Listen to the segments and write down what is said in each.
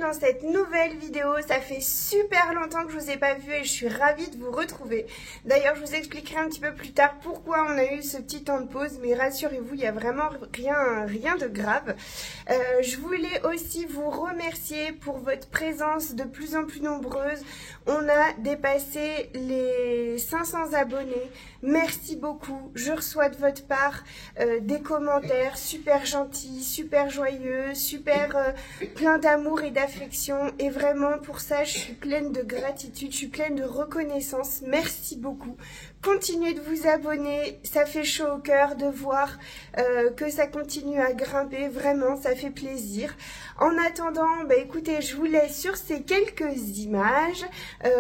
dans cette nouvelle vidéo. Ça fait super longtemps que je vous ai pas vu et je suis ravie de vous retrouver. D'ailleurs, je vous expliquerai un petit peu plus tard pourquoi on a eu ce petit temps de pause, mais rassurez-vous, il n'y a vraiment rien de grave. Je voulais aussi vous remercier pour votre présence de plus en plus nombreuse. On a dépassé les 500 abonnés. Merci beaucoup. Je reçois de votre part des commentaires super gentils, super joyeux, super plein d'amour et d'affection. Et vraiment, pour ça, je suis pleine de gratitude, je suis pleine de reconnaissance. Merci beaucoup. Continuez de vous abonner, ça fait chaud au cœur de voir que ça continue à grimper. Vraiment, ça fait plaisir. En attendant, écoutez, je vous laisse sur ces quelques images.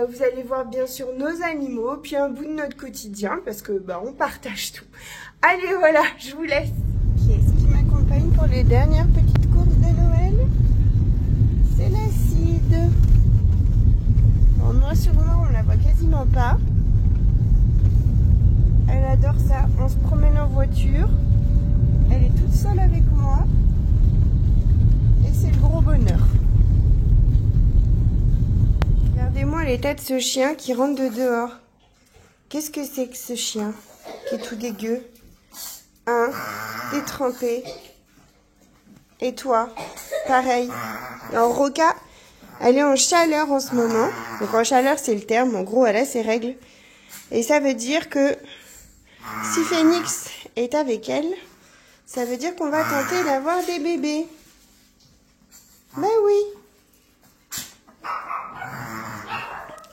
Vous allez voir bien sûr nos animaux, puis un bout de notre quotidien, parce que on partage tout. Allez, voilà, je vous laisse. Qui est-ce qui m'accompagne pour les dernières petites courses de Noël? C'est la Cid. En noir sur noir, on la voit quasiment pas. Elle adore ça. On se promène en voiture. Elle est toute seule avec moi. Et c'est le gros bonheur. Regardez-moi l'état de ce chien qui rentre de dehors. Qu'est-ce que c'est que ce chien qui est tout dégueu? Hein? Détrempé. Et toi? Pareil. Alors Roca, elle est en chaleur en ce moment. Donc en chaleur, c'est le terme. En gros, elle a ses règles. Et ça veut dire que si Phoenix est avec elle, ça veut dire qu'on va tenter d'avoir des bébés. Ben oui.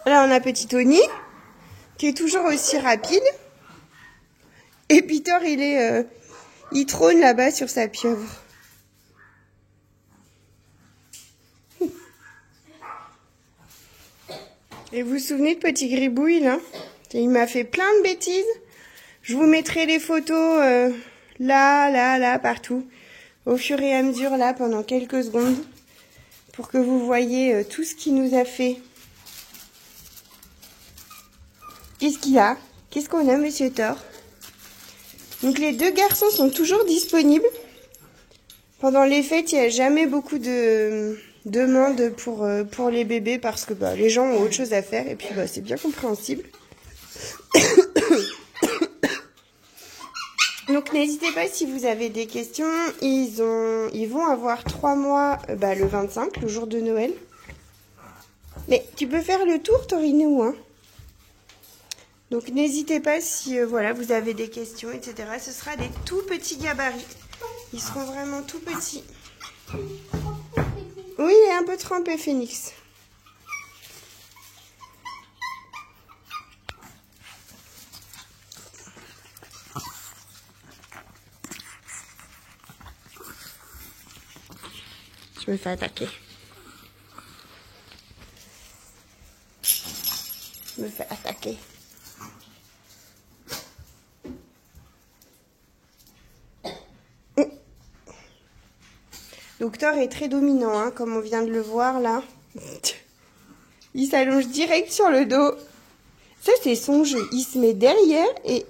Là, on a petit Tony, qui est toujours aussi rapide. Et Peter, il trône là-bas sur sa pieuvre. Et vous vous souvenez de petit Gribouille, là? Il m'a fait plein de bêtises. Je vous mettrai les photos là, partout. Au fur et à mesure, là, pendant quelques secondes. Pour que vous voyez tout ce qu'il nous a fait. Qu'est-ce qu'il y a? Qu'est-ce qu'on a, monsieur Thor? Donc les deux garçons sont toujours disponibles. Pendant les fêtes, il n'y a jamais beaucoup de demandes pour les bébés parce que les gens ont autre chose à faire et puis c'est bien compréhensible. Donc n'hésitez pas si vous avez des questions. Ils vont avoir 3 mois le 25, le jour de Noël. Mais tu peux faire le tour, Torinou, hein? Donc n'hésitez pas si vous avez des questions, etc. Ce sera des tout petits gabarits. Ils seront vraiment tout petits. Oui, il est un peu trempé, Phoenix. Je me fais attaquer. Je me fais attaquer. Donc Thor est très dominant, hein, comme on vient de le voir là. Il s'allonge direct sur le dos. Ça, c'est son jeu. Il se met derrière et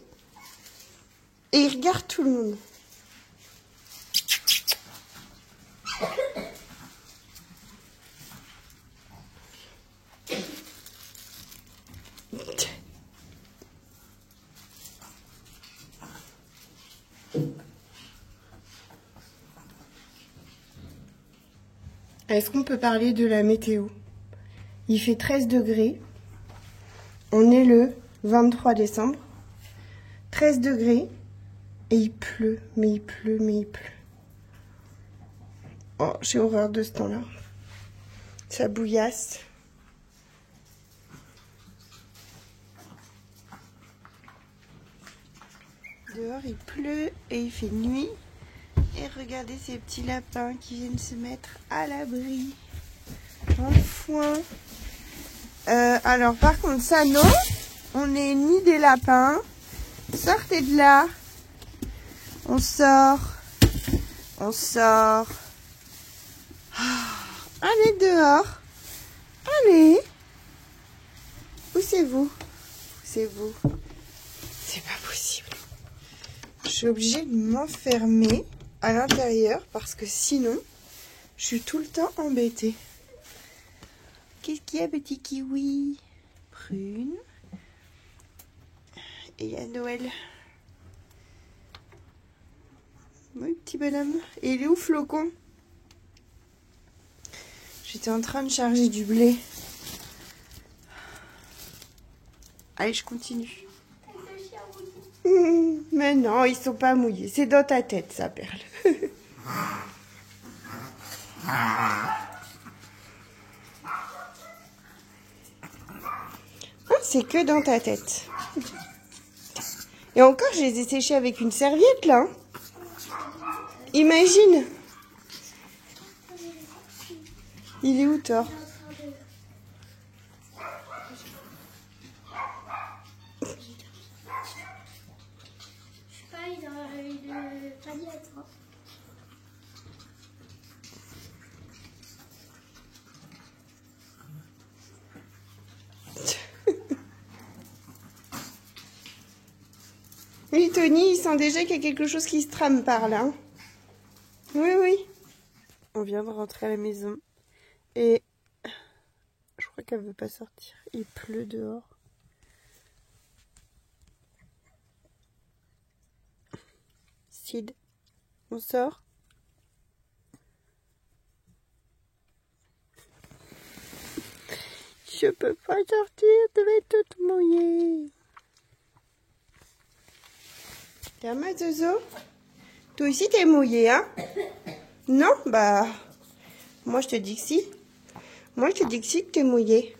il regarde tout le monde. Est-ce qu'on peut parler de la météo? Il fait 13 degrés. On est le 23 décembre. 13 degrés. Et il pleut, mais il pleut. Oh, j'ai horreur de ce temps-là. Ça bouillasse. Dehors, il pleut et il fait nuit. Et regardez ces petits lapins qui viennent se mettre à l'abri. En foin. Alors, par contre, ça, non. On est ennemis des lapins. Sortez de là. On sort. On sort. Allez dehors. Allez. Où c'est vous? C'est vous. C'est pas possible. Je suis obligée de m'enfermer à l'intérieur parce que sinon, je suis tout le temps embêtée. Qu'est-ce qu'il y a, petit kiwi? Prune. Et il y a Noël. Oui, petit bonhomme. Et il est où, Flocon? J'étais en train de charger du blé. Allez, je continue. Mais non, ils sont pas mouillés. C'est dans ta tête, ça, Perle. C'est que dans ta tête. Et encore, je les ai séchés avec une serviette, là. Imagine. Il est où, Thor? Oui, Tony, il sent déjà qu'il y a quelque chose qui se trame par là. Oui, oui. On vient de rentrer à la maison. Et je crois qu'elle veut pas sortir. Il pleut dehors. Sid, on sort? Je peux pas sortir, tu vas être toute mouillée. Tiens, Zozo. Toi aussi t'es mouillée, hein? Non? Bah, moi je te dis que si. Moi je te dis que si, que t'es mouillée.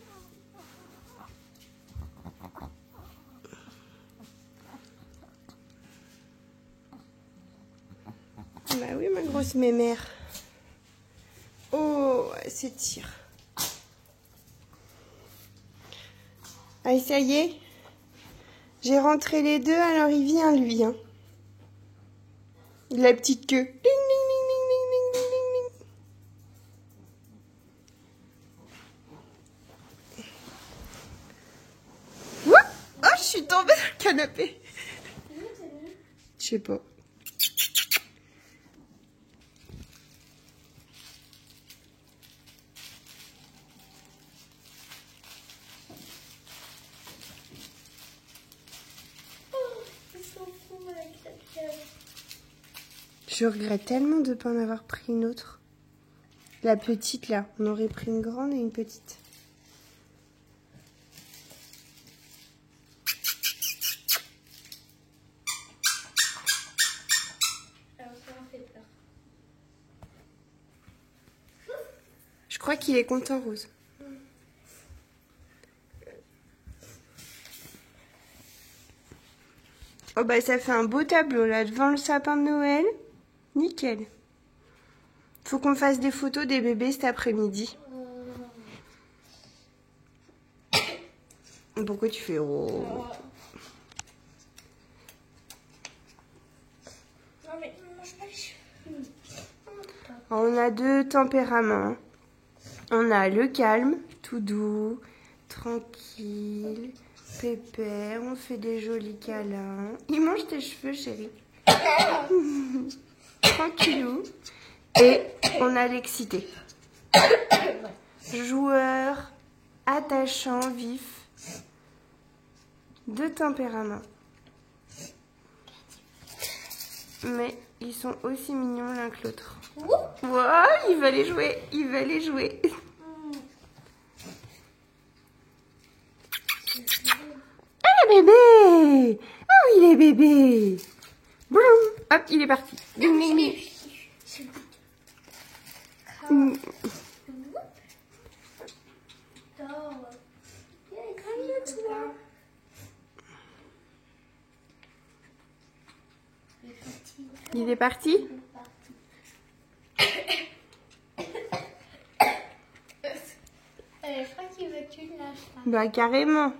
Bah oui, ma grosse mémère. Oh, elle s'étire. Allez, ça y est. J'ai rentré les deux, alors il vient, lui. Hein. La petite queue. Ding, ding, ding, ding, ding, ding, ding, ding. Ouah, oh, je suis tombée dans le canapé. Je sais pas. Je regrette tellement de ne pas en avoir pris une autre. La petite là, on aurait pris une grande et une petite. Je crois qu'il est content, Rose. Oh bah ça fait un beau tableau là devant le sapin de Noël. Nickel. Faut qu'on fasse des photos des bébés cet après-midi. Pourquoi tu fais oh? Non mais ne mange pas les cheveux. On a deux tempéraments. On a le calme, tout doux, tranquille, pépère, on fait des jolis câlins. Il mange tes cheveux, chérie. Tranquillou. Et on a l'excité. Joueur, attachant, vif. Deux tempéraments. Mais ils sont aussi mignons l'un que l'autre. Wow, il va les jouer, il va les jouer. Ah, bébé! Oh, il est bébé! Boum! Hop, il est parti. Ding, ding, ding. Il est parti? Je crois qu'il veut que tu le lâches là. Bah carrément.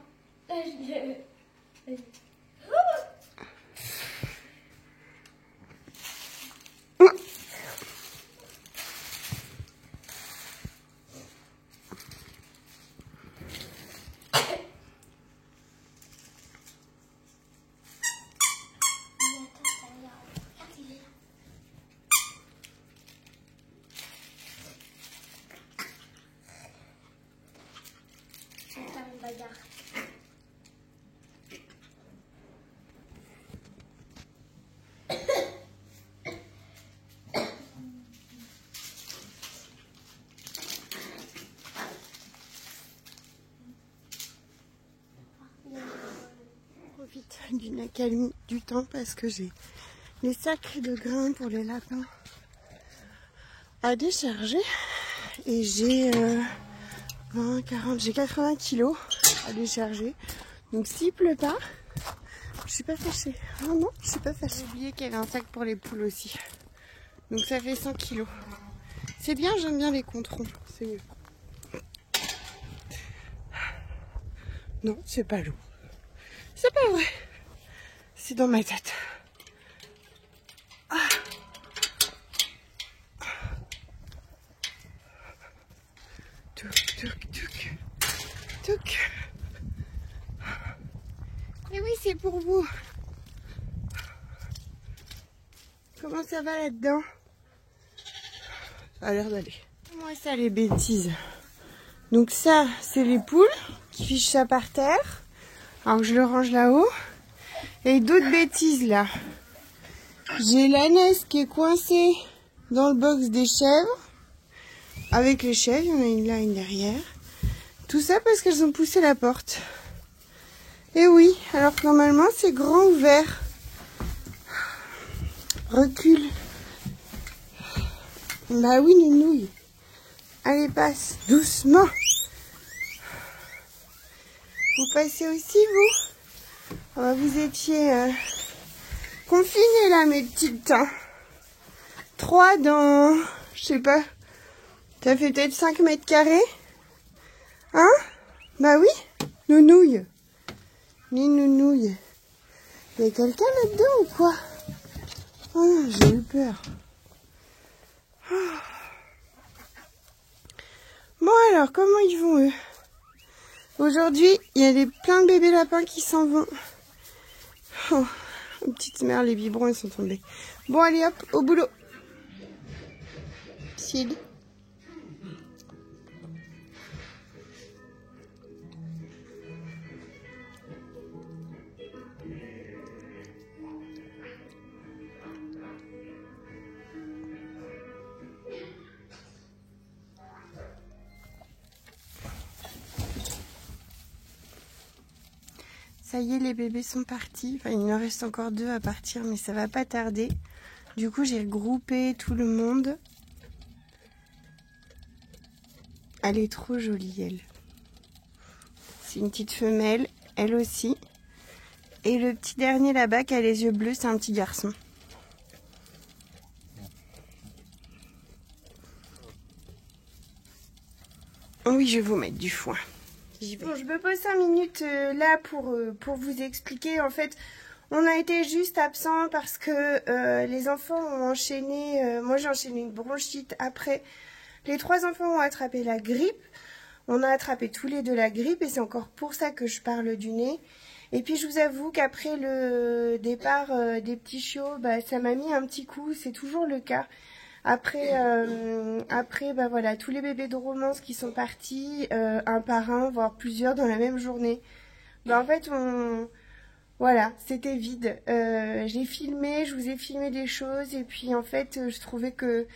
profite d'une accalmie du temps parce que j'ai les sacs de grains pour les lapins à décharger. Et j'ai 20, 40, j'ai 80 kilos à décharger. Donc s'il pleut pas, je suis pas fâchée. Non, non, je suis pas fâchée. J'ai oublié qu'il y avait un sac pour les poules aussi. Donc ça fait 100 kilos. C'est bien, j'aime bien les controns. C'est mieux. Non, c'est pas lourd. C'est pas vrai. C'est dans ma tête. Ah. Touc, touc, touc. Touc. Et oui, c'est pour vous. Comment ça va là-dedans? Ça a l'air d'aller. Moi, ça, les bêtises. Donc ça, c'est les poules qui fichent ça par terre. Alors que je le range là-haut. Et d'autres bêtises là. J'ai l'ânesse qui est coincée dans le box des chèvres. Avec les chèvres, il y en a une là, une derrière. Tout ça parce qu'elles ont poussé la porte. Et oui, alors que normalement c'est grand ouvert. Recule. Bah oui, nounouille. Allez, passe, doucement. Vous passez aussi, vous? Oh, bah, vous étiez confinés là, mes petites. 3 dans, je sais pas, ça fait peut-être 5 mètres carrés. Hein? Bah oui, nounouille. Ni nounouille. Il y a quelqu'un là-dedans ou quoi? Oh non, j'ai eu peur. Oh. Bon alors, comment ils vont eux? Aujourd'hui, il y a plein de bébés lapins qui s'en vont. Oh, petite mère, les biberons ils sont tombés. Bon allez hop, au boulot. Sid. Ça y est, les bébés sont partis. Enfin, il en reste encore 2 à partir, mais ça va pas tarder. Du coup, j'ai regroupé tout le monde. Elle est trop jolie, elle. C'est une petite femelle, elle aussi. Et le petit dernier là-bas qui a les yeux bleus, c'est un petit garçon. Oui, je vais vous mettre du foin. Bon, je me pose 5 minutes là pour vous expliquer. En fait, on a été juste absent parce que les enfants ont enchaîné. Moi, j'ai enchaîné une bronchite. Après, les 3 enfants ont attrapé la grippe. On a attrapé tous les 2 la grippe et c'est encore pour ça que je parle du nez. Et puis, je vous avoue qu'après le départ des petits chiots, bah, ça m'a mis un petit coup. C'est toujours le cas. Après, bah voilà, tous les bébés de romance qui sont partis, un par un, voire plusieurs dans la même journée. Bah en fait, voilà, c'était vide. J'ai filmé, je vous ai filmé des choses, et puis en fait, je trouvais que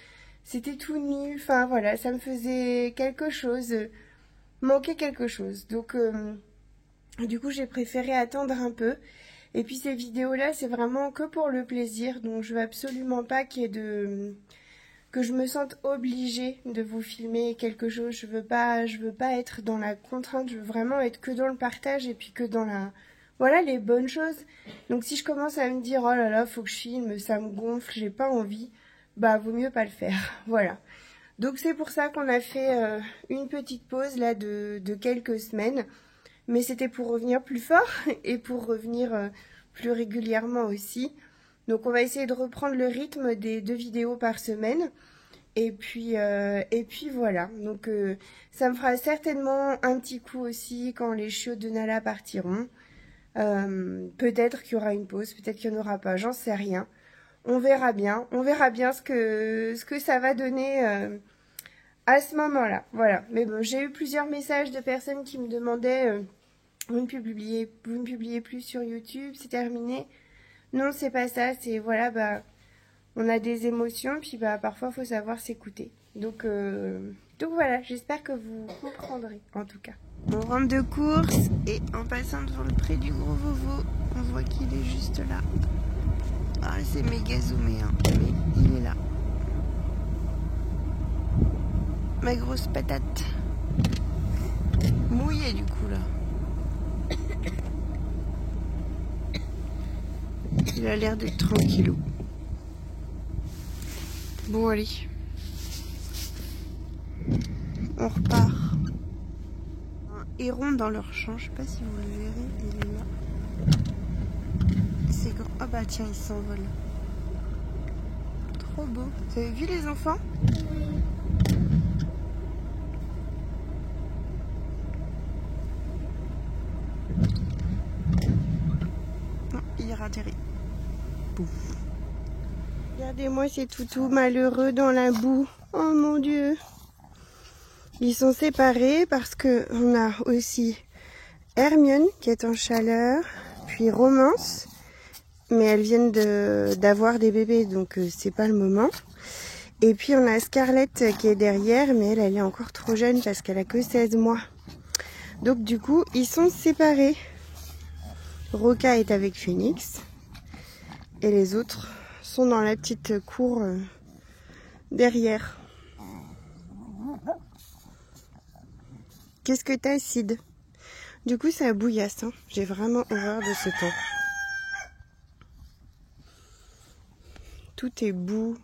c'était tout nu. Enfin voilà, ça me faisait quelque chose, manquait quelque chose. Donc, du coup, j'ai préféré attendre un peu. Et puis ces vidéos-là, c'est vraiment que pour le plaisir, donc je veux absolument pas qu'il y ait que je me sente obligée de vous filmer quelque chose. Je veux pas être dans la contrainte, je veux vraiment être que dans le partage et puis que dans voilà, les bonnes choses. Donc si je commence à me dire, oh là là, faut que je filme, ça me gonfle, j'ai pas envie, bah vaut mieux pas le faire, voilà. Donc c'est pour ça qu'on a fait une petite pause là de quelques semaines, mais c'était pour revenir plus fort et pour revenir plus régulièrement aussi. Donc on va essayer de reprendre le rythme des 2 vidéos par semaine. Et puis voilà. Donc ça me fera certainement un petit coup aussi quand les chiots de Nala partiront. Peut-être qu'il y aura une pause, peut-être qu'il n'y en aura pas, j'en sais rien. On verra bien. On verra bien ce que ça va donner à ce moment-là. Voilà. Mais bon, j'ai eu plusieurs messages de personnes qui me demandaient vous ne publiez plus sur YouTube, c'est terminé. Non, c'est pas ça, c'est voilà, bah on a des émotions, puis bah parfois faut savoir s'écouter. Donc voilà, j'espère que vous comprendrez en tout cas. On rentre de course et en passant devant le pré du Gros Vovo, on voit qu'il est juste là. Ah, c'est méga zoomé, hein, mais il est là. Ma grosse patate. Mouillée du coup là. Il a l'air d'être tranquillou. Bon allez. On repart. Un héron dans leur champ, je sais pas si vous le verrez, il est là. C'est grand. Ah bah tiens, il s'envole. Trop beau. Vous avez vu les enfants? Non, il atterrit. Pouf. Regardez-moi ces toutous malheureux dans la boue. Oh mon Dieu. Ils sont séparés parce que on a aussi Hermione qui est en chaleur, puis Romance, mais elles viennent d'avoir des bébés, donc c'est pas le moment. Et puis on a Scarlett qui est derrière, mais elle est encore trop jeune parce qu'elle a que 16 mois. Donc du coup, ils sont séparés. Roca est avec Phoenix et les autres sont dans la petite cour derrière. Qu'est-ce que t'as, Sid? Du coup, ça bouillasse, hein. J'ai vraiment horreur de ce temps. Tout est boue.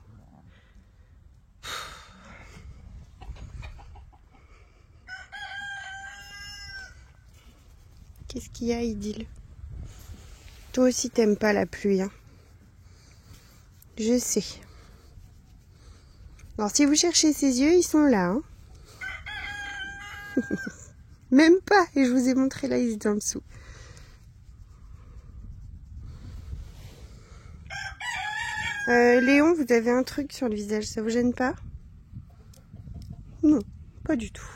Qu'est-ce qu'il y a, Idylle? Toi aussi, t'aimes pas la pluie, hein? Je sais. Alors, si vous cherchez ses yeux, ils sont là, hein. Même pas, et je vous ai montré là, ils étaient en dessous. Léon, vous avez un truc sur le visage, ça vous gêne pas? Non, pas du tout.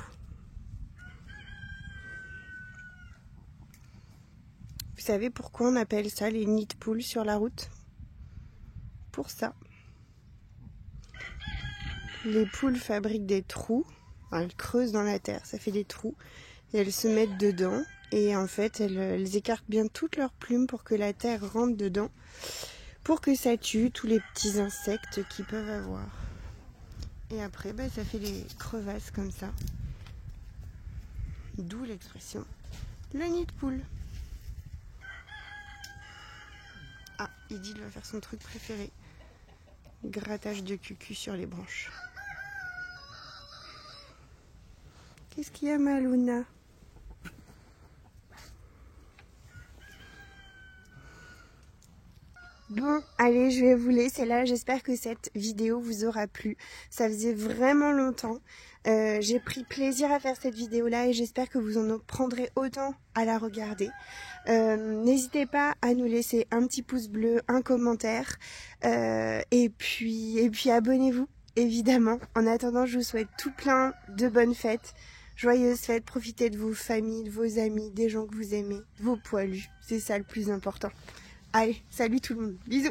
Vous savez pourquoi on appelle ça les nids de poules sur la route? Pour ça. Les poules fabriquent des trous, enfin, elles creusent dans la terre, ça fait des trous, et elles se mettent dedans, et en fait elles écartent bien toutes leurs plumes pour que la terre rentre dedans, pour que ça tue tous les petits insectes qu'ils peuvent avoir. Et après, bah, ça fait des crevasses comme ça. D'où l'expression le nid de poule. Ah, Idylle va faire son truc préféré. Grattage de cucu sur les branches. Qu'est-ce qu'il y a, ma Luna? Bon, allez, je vais vous laisser là. J'espère que cette vidéo vous aura plu. Ça faisait vraiment longtemps. J'ai pris plaisir à faire cette vidéo-là et j'espère que vous en prendrez autant à la regarder. N'hésitez pas à nous laisser un petit pouce bleu, un commentaire et puis abonnez-vous, évidemment. En attendant, je vous souhaite tout plein de bonnes fêtes. Joyeuses fêtes, profitez de vos familles, de vos amis, des gens que vous aimez, de vos poilus. C'est ça le plus important. Allez, salut tout le monde. Bisous.